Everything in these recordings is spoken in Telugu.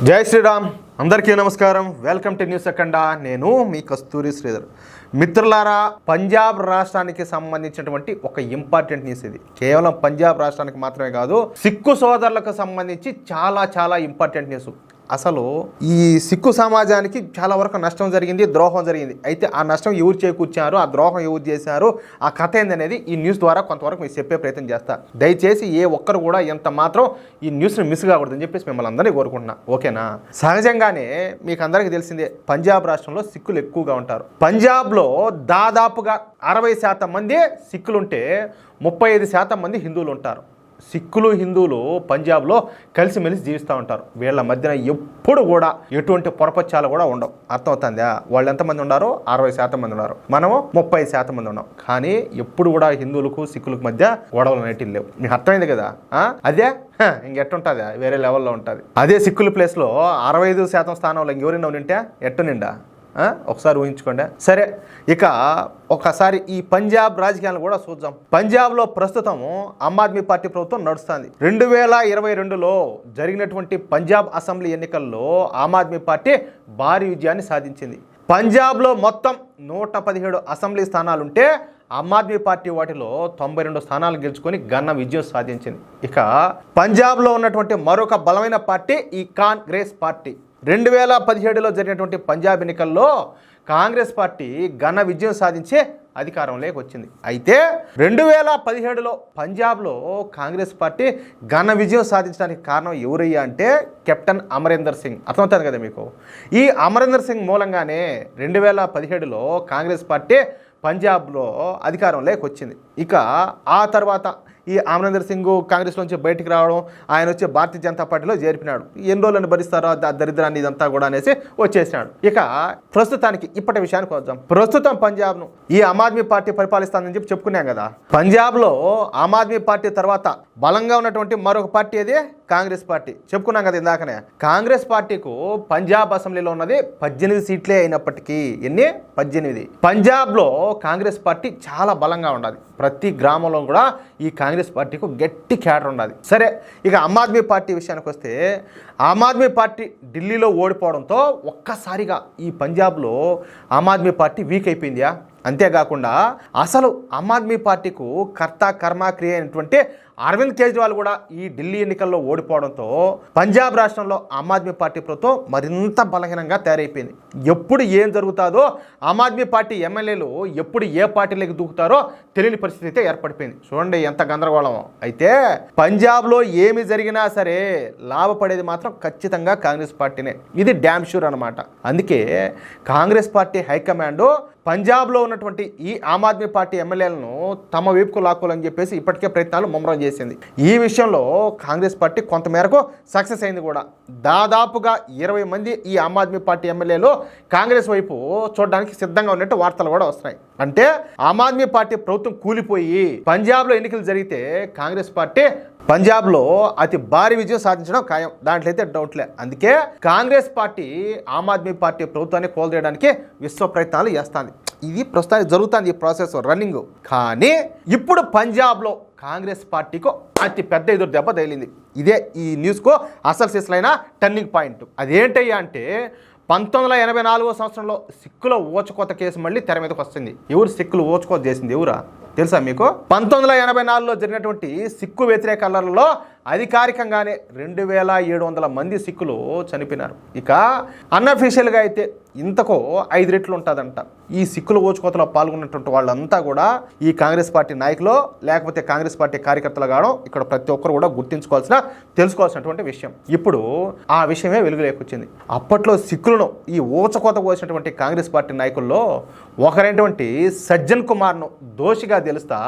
జై శ్రీరామ్. అందరికీ నమస్కారం. వెల్కమ్ టు న్యూస్ అఖండ. నేను మీ కస్తూరి శ్రీధర్. మిత్రులారా, పంజాబ్ రాష్ట్రానికి సంబంధించినటువంటి ఒక ఇంపార్టెంట్ న్యూస్ ఇది. కేవలం పంజాబ్ రాష్ట్రానికి మాత్రమే కాదు, సిక్కు సోదరులకు సంబంధించి చాలా ఇంపార్టెంట్ న్యూస్. అసలు ఈ సిక్కు సమాజానికి చాలా వరకు నష్టం జరిగింది, ద్రోహం జరిగింది. అయితే ఆ నష్టం ఎవరు చేకూర్చారు, ఆ ద్రోహం ఎవరు చేశారు, ఆ కథ ఏందనేది ఈ న్యూస్ ద్వారా కొంతవరకు మీకు చెప్పే ప్రయత్నం చేస్తా. దయచేసి ఏ ఒక్కరు కూడా ఎంత మాత్రం ఈ న్యూస్ని మిస్ కాకూడదని చెప్పేసి మిమ్మల్ని అందరినీ కోరుకుంటున్నా. ఓకేనా? సహజంగానే మీకు అందరికీ తెలిసిందే, పంజాబ్ రాష్ట్రంలో సిక్కులు ఎక్కువగా ఉంటారు. పంజాబ్లో దాదాపుగా 60% మంది సిక్కులుంటే 35% మంది హిందువులు ఉంటారు. సిక్కులు హిందువులు పంజాబ్లో కలిసిమెలిసి జీవిస్తూ ఉంటారు. వీళ్ళ మధ్యన ఎప్పుడు కూడా ఎటువంటి పొరపచ్చాలు కూడా ఉండవు. అర్థమవుతుందా? వాళ్ళు ఎంతమంది ఉన్నారు? 60% మంది ఉన్నారు. మనము 30% మంది ఉన్నాం. కానీ ఎప్పుడు కూడా హిందువులకు సిక్కులకు మధ్య గొడవలు అనేటివి లేవు. మీకు అర్థమైంది కదా? అదే ఇంకెట్టుంటుంది, వేరే లెవెల్లో ఉంటుంది. అదే సిక్కుల ప్లేస్లో 65% స్థానంలో ఇంకెవరైనా ఉంటే ఎట్టు నిండా ఒకసారి ఊహించుకోండి. సరే, ఇక ఒకసారి ఈ పంజాబ్ రాజకీయాలను కూడా చూద్దాం. పంజాబ్లో ప్రస్తుతం ఆమ్ ఆద్మీ పార్టీ ప్రభుత్వం నడుస్తుంది. 2022లో జరిగినటువంటి పంజాబ్ అసెంబ్లీ ఎన్నికల్లో ఆమ్ ఆద్మీ పార్టీ భారీ విజయాన్ని సాధించింది. పంజాబ్లో మొత్తం 117 అసెంబ్లీ స్థానాలుంటే ఆమ్ ఆద్మీ పార్టీ వాటిలో 92 స్థానాలు గెలుచుకొని ఘన విజయం సాధించింది. ఇక పంజాబ్లో ఉన్నటువంటి మరొక బలమైన పార్టీ ఈ కాంగ్రెస్ పార్టీ. 2017లో జరిగినటువంటి పంజాబ్ ఎన్నికల్లో కాంగ్రెస్ పార్టీ ఘన విజయం సాధించే అధికారంలోకి వచ్చింది. అయితే 2017లో పంజాబ్లో కాంగ్రెస్ పార్టీ ఘన విజయం సాధించడానికి కారణం ఎవరయ్యా అంటే కెప్టెన్ అమరీందర్ సింగ్. అర్థమవుతుంది కదా మీకు? ఈ అమరీందర్ సింగ్ మూలంగానే 2017లో కాంగ్రెస్ పార్టీ పంజాబ్లో అధికారంలోకి వచ్చింది. ఇక ఆ తర్వాత ఈ అమరీందర్ సింగ్ కాంగ్రెస్ నుంచి బయటికి రావడం, ఆయన వచ్చి భారతీయ జనతా పార్టీలో చేరిపినాడు. ఎన్ని రోజులను భరిస్తారో దరిద్రాన్ని ఇదంతా కూడా అనేసి వచ్చేసినాడు. ఇక ప్రస్తుతానికి ఇప్పటి విషయానికి వద్దాం. ప్రస్తుతం పంజాబ్ను ఈ ఆమ్ ఆద్మీ పార్టీ పరిపాలిస్తుందని చెప్పి చెప్పుకున్నాం కదా. పంజాబ్లో ఆమ్ ఆద్మీ పార్టీ తర్వాత బలంగా ఉన్నటువంటి మరొక పార్టీ అదే కాంగ్రెస్ పార్టీ. చెప్పుకున్నాం కదా ఇందాకనే. కాంగ్రెస్ పార్టీకు పంజాబ్ అసెంబ్లీలో ఉన్నది 18 సీట్లే అయినప్పటికీ, ఎన్ని? 18. పంజాబ్లో కాంగ్రెస్ పార్టీ చాలా బలంగా ఉన్నది. ప్రతి గ్రామంలో కూడా ఈ కాంగ్రెస్ పార్టీకు గట్టి క్యాడర్ ఉన్నది. సరే, ఇక ఆమ్ ఆద్మీ పార్టీ విషయానికి వస్తే, ఆమ్ ఆద్మీ పార్టీ ఢిల్లీలో ఓడిపోవడంతో ఒక్కసారిగా ఈ పంజాబ్లో ఆమ్ ఆద్మీ పార్టీ వీక్ అయిపోయిందా? అంతేకాకుండా అసలు ఆమ్ ఆద్మీ పార్టీకు కర్త కర్మ క్రియ అయినటువంటి అరవింద్ కేజ్రీవాల్ కూడా ఈ ఢిల్లీ ఎన్నికల్లో ఓడిపోవడంతో పంజాబ్ రాష్ట్రంలో ఆమ్ ఆద్మీ పార్టీ ప్రభుత్వం మరింత బలహీనంగా తయారైపోయింది. ఎప్పుడు ఏం జరుగుతుందో, ఆమ్ ఆద్మీ పార్టీ ఎమ్మెల్యేలు ఎప్పుడు ఏ పార్టీలోకి దూకుతారో తెలియని పరిస్థితి అయితే ఏర్పడిపోయింది. చూడండి ఎంత గందరగోళం. అయితే పంజాబ్లో ఏమి జరిగినా సరే లాభపడేది మాత్రం ఖచ్చితంగా కాంగ్రెస్ పార్టీనే. ఇది డ్యామ్ షూర్ అనమాట. అందుకే కాంగ్రెస్ పార్టీ హైకమాండ్ పంజాబ్లో ఉన్నటువంటి ఈ ఆమ్ ఆద్మీ పార్టీ ఎమ్మెల్యేలను తమ వైపుకు లాక్కోవాలని చెప్పేసి ఇప్పటికే ప్రయత్నాలు ముమ్మరం చేసింది. ఈ విషయంలో కాంగ్రెస్ పార్టీ కొంతమేరకు సక్సెస్ అయింది కూడా. దాదాపుగా 20 మంది ఈ ఆమ్ ఆద్మీ పార్టీ ఎమ్మెల్యేలు కాంగ్రెస్ వైపు చూడడానికి సిద్ధంగా ఉన్నట్టు వార్తలు కూడా వస్తున్నాయి. అంటే ఆమ్ ఆద్మీ పార్టీ ప్రభుత్వం కూలిపోయి పంజాబ్లో ఎన్నికలు జరిగితే కాంగ్రెస్ పార్టీ పంజాబ్లో అతి భారీ విజయం సాధించడం ఖాయం. దాంట్లో అయితే డౌట్లే. అందుకే కాంగ్రెస్ పార్టీ ఆమ్ ఆద్మీ పార్టీ ప్రభుత్వాన్ని కోల్దేయడానికి విశ్వ ప్రయత్నాలు చేస్తుంది. ఇది ప్రస్తుతానికి జరుగుతుంది, ఈ ప్రాసెస్ రన్నింగ్. కానీ ఇప్పుడు పంజాబ్లో కాంగ్రెస్ పార్టీకు అతి పెద్ద ఎదురు దెబ్బ తగిలింది. ఇదే ఈ న్యూస్కు అసలు సిసలైన టర్నింగ్ పాయింట్. అదేంటయ్యా అంటే 1984వ సంవత్సరంలో సిక్కుల ఊచకోత కేసు మళ్ళీ తెర మీదకి వస్తుంది. ఎవరు సిక్కులు ఊచకోత చేసింది? ఎవరా తెలుసా మీకు? 1984లో జరిగినటువంటి సిక్కు వ్యతిరేక అల్లర్లలో అధికారికంగానే 2700 మంది సిక్కులు చనిపోయినారు. ఇక అన్అఫీషియల్గా అయితే ఇంతకో 5 రెట్లు ఉంటుందంట. ఈ సిక్కుల ఓచుకోతలో పాల్గొన్నటువంటి వాళ్ళంతా కూడా ఈ కాంగ్రెస్ పార్టీ నాయకులు లేకపోతే కాంగ్రెస్ పార్టీ కార్యకర్తలు కావడం ఇక్కడ ప్రతి ఒక్కరు కూడా తెలుసుకోవాల్సినటువంటి విషయం. ఇప్పుడు ఆ విషయమే వెలుగులేకొచ్చింది. అప్పట్లో సిక్కులను ఈ ఓచకోత కోసినటువంటి కాంగ్రెస్ పార్టీ నాయకుల్లో ఒకరైనటువంటి సజ్జన్ కుమార్ను దోషిగా తెలుస్తా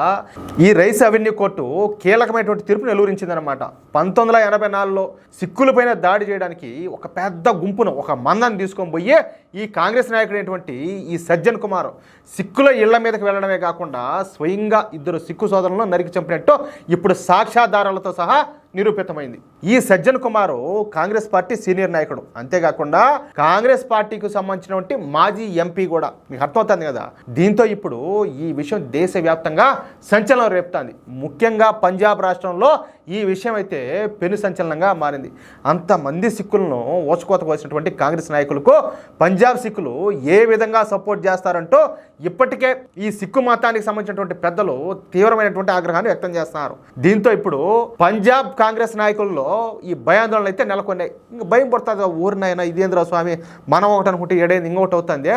ఈ రైస్ అవెన్యూ కోర్టు కీలకమైనటువంటి తీర్పును వెలువరించిందనమాట. 1984లో సిక్కులపైన దాడి చేయడానికి ఒక పెద్ద గుంపును, ఒక మందని తీసుకొని పోయి ఈ కాంగ్రెస్ నాయకుడైనటువంటి ఈ సజ్జన్ కుమార్ సిక్కుల ఇళ్ల మీదకి వెళ్ళడమే కాకుండా స్వయంగా 2 సిక్కు సోదరులను నరికి చంపినట్టు ఇప్పుడు సాక్ష్యాధారాలతో సహా నిరూపితమైంది. ఈ సజ్జన్ కుమారు కాంగ్రెస్ పార్టీ సీనియర్ నాయకుడు, అంతేకాకుండా కాంగ్రెస్ పార్టీకి సంబంధించినటువంటి మాజీ ఎంపీ కూడా. మీకు అర్థమవుతుంది కదా. దీంతో ఇప్పుడు ఈ విషయం దేశవ్యాప్తంగా సంచలనం రేపుతుంది. ముఖ్యంగా పంజాబ్ రాష్ట్రంలో ఈ విషయం అయితే పెను సంచలనంగా మారింది. అంతమంది సిక్కులను ఓచుకోత కోసినటువంటి కాంగ్రెస్ నాయకులకు పంజాబ్ సిక్కులు ఏ విధంగా సపోర్ట్ చేస్తారంటూ ఇప్పటికే ఈ సిక్కు మతానికి సంబంధించినటువంటి పెద్దలు తీవ్రమైనటువంటి ఆగ్రహాన్ని వ్యక్తం చేస్తున్నారు. దీంతో ఇప్పుడు పంజాబ్ కాంగ్రెస్ నాయకుల్లో ఈ భయాందోళనలు అయితే నెలకొన్నాయి. ఇంకా భయం పడుతుంది, ఊరినైనా ఇదేంద్ర స్వామి మనం ఒకటి అనుకుంటే ఏడైంది ఇంకొకటి అవుతుంది.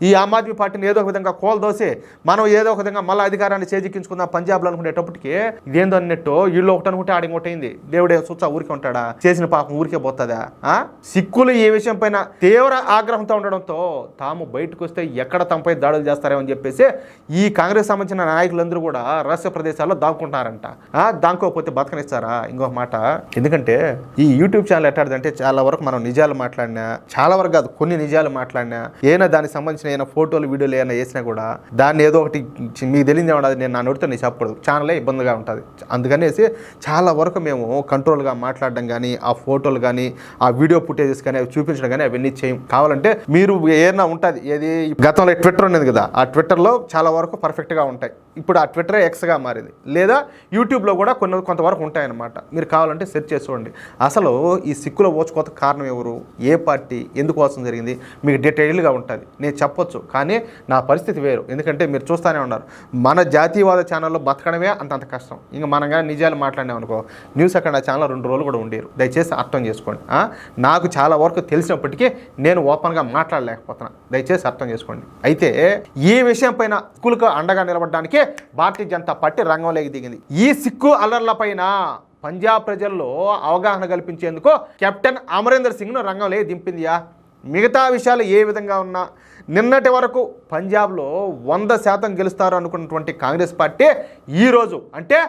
ఈ ఆమ్ ఆద్మీ పార్టీని ఏదో ఒక విధంగా కోల్దోసి మనం ఏదో ఒక విధంగా మళ్ళీ అధికారాన్ని చేజిక్కించుకుందాం పంజాబ్లో అనుకునేటప్పటికి ఇదేందో అన్నట్టు వీళ్ళు ఒకటి అనుకుంటే ఆడింకొట్టయింది. దేవుడే సుచ్చా ఊరికే ఉంటాడా, చేసిన పాపం ఊరికే పోతుందా? సిక్కులు ఈ విషయం పైన తీవ్ర ఆగ్రహంతో ఉండడంతో తాము బయటకు వస్తే ఎక్కడ తమపై దాడులు చేస్తారేమో అని చెప్పేసి ఈ కాంగ్రెస్ సంబంధించిన నాయకులందరూ కూడా రహస్య ప్రదేశాల్లో దాక్కుంటున్నారంట. దాక్కోకపోతే బతకనిస్తారా? ఇంకొక మాట, ఎందుకంటే ఈ యూట్యూబ్ ఛానల్ ఎట్టాడంటే చాలా వరకు మనం నిజాలు మాట్లాడినా, చాలా వరకు కాదు కొన్ని నిజాలు మాట్లాడినా, ఏమైనా దానికి సంబంధించిన ఏమైనా ఫోటోలు వీడియోలు ఏమైనా వేసినా కూడా దాన్ని ఏదో ఒకటి మీకు తెలియదే ఉండదు. నేను నా నోటితో నేను చెప్పకూడదు, ఛానలే ఇబ్బందిగా ఉంటుంది. అందుకనేసి చాలా వరకు మేము కంట్రోల్గా మాట్లాడడం కానీ, ఆ ఫోటోలు కానీ, ఆ వీడియో ఫుటేజెస్ కానీ అవి చూపించడం కానీ అవన్నీ చేయం. కావాలంటే మీరు ఏదైనా ఉంటుంది, ఏది గతంలో ట్విట్టర్ ఉన్నది కదా, ఆ ట్విట్టర్లో చాలా వరకు పర్ఫెక్ట్గా ఉంటాయి. ఇప్పుడు ఆ ట్విట్టరే ఎక్స్గా మారింది, లేదా యూట్యూబ్లో కూడా కొంతవరకు ఉంటాయన్నమాట. మీరు కావాలంటే సెర్చ్ చేసుకోండి. అసలు ఈ సిక్కుల ఓచుకోత కారణం ఎవరు, ఏ పార్టీ, ఎందుకోసం జరిగింది మీకు డీటెయిల్గా ఉంటుంది. నేను చెప్పొచ్చు, కానీ నా పరిస్థితి వేరు. ఎందుకంటే మీరు చూస్తూనే ఉన్నారు, మన జాతీయవాద ఛానల్లో బతకడమే అంతంత కష్టం. ఇంకా మనం కానీ నిజాలు మాట్లాడినాం అనుకో, న్యూస్ అక్కడ ఛానల్ 2 రోజులు కూడా ఉండేరు. దయచేసి అర్థం చేసుకోండి. నాకు చాలా వరకు తెలిసినప్పటికీ నేను ఓపెన్గా మాట్లాడలేకపోతున్నా, దయచేసి అర్థం చేసుకోండి. అయితే ఈ విషయం పైన సిక్కులకు అండగా నిలబడడానికి భారతీయ జనతా పార్టీ రంగంలోకి దిగింది. ఈ సిక్కు అల్లర్ల పైన పంజాబ్ ప్రజల్లో అవగాహన కల్పించేందుకు కెప్టెన్ అమరీందర్ సింగ్ను రంగంలోకి దింపిందియా. మిగతా విషయాలు ఏ విధంగా ఉన్నా నిన్నటి వరకు పంజాబ్లో 100% గెలుస్తారు అనుకున్నటువంటి కాంగ్రెస్ పార్టీ ఈరోజు అంటే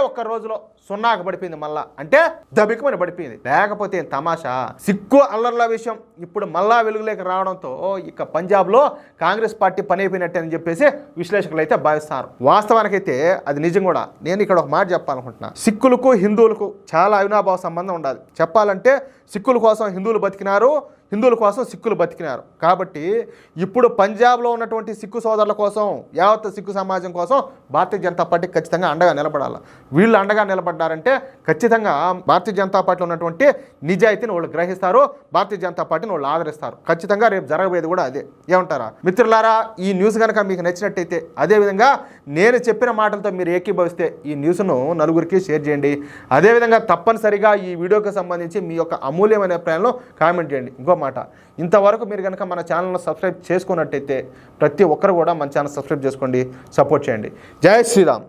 ఒక్క రోజులో సున్నాకు పడిపోయింది. మళ్ళా అంటే దబికమని పడిపోయింది. లేకపోతే తమాషా, సిక్కు అల్లర్ల విషయం ఇప్పుడు మళ్ళా వెలుగులోకి రావడంతో ఇక పంజాబ్లో కాంగ్రెస్ పార్టీ పని అయిపోయినట్టే అని చెప్పేసి విశ్లేషకులు అయితే భావిస్తారు. వాస్తవానికైతే అది నిజం కూడా. నేను ఇక్కడ ఒక మాట చెప్పాలనుకుంటున్నా, సిక్కులకు హిందువులకు చాలా అవినాభావ సంబంధం ఉండాలి. చెప్పాలంటే సిక్కుల కోసం హిందువులు బతికినారు, హిందువుల కోసం సిక్కులు బతికినారు. కాబట్టి ఇప్పుడు పంజాబ్లో ఉన్నటువంటి సిక్కు సోదరుల కోసం, యావత్ సిక్కు సమాజం కోసం భారతీయ జనతా పార్టీ ఖచ్చితంగా అండగా నిలబడాలి. వీళ్ళు అండగా నిలబడ్డారంటే ఖచ్చితంగా భారతీయ జనతా పార్టీలో ఉన్నటువంటి నిజాయితీని వాళ్ళు గ్రహిస్తారు, భారతీయ జనతా పార్టీని వాళ్ళు ఆదరిస్తారు. ఖచ్చితంగా రేపు జరగబోయేది కూడా అదే. ఏమంటారా మిత్రులారా? ఈ న్యూస్ కనుక మీకు నచ్చినట్టయితే, అదేవిధంగా నేను చెప్పిన మాటలతో మీరు ఏకీభవిస్తే ఈ న్యూస్ను నలుగురికి షేర్ చేయండి. అదేవిధంగా తప్పనిసరిగా ఈ వీడియోకి సంబంధించి మీ యొక్క అమూల్యమైన అభిప్రాయంలో కామెంట్ చేయండి. ఇంకో మాట, ఇంతవరకు మీరు కనుక మన ఛానల్ను సబ్స్క్రైబ్ చేసుకున్నట్టయితే ప్రతి ఒక్కరు కూడా మన ఛానల్ సబ్స్క్రైబ్ చేసుకోండి, సపోర్ట్ చేయండి. జై శ్రీరామ్.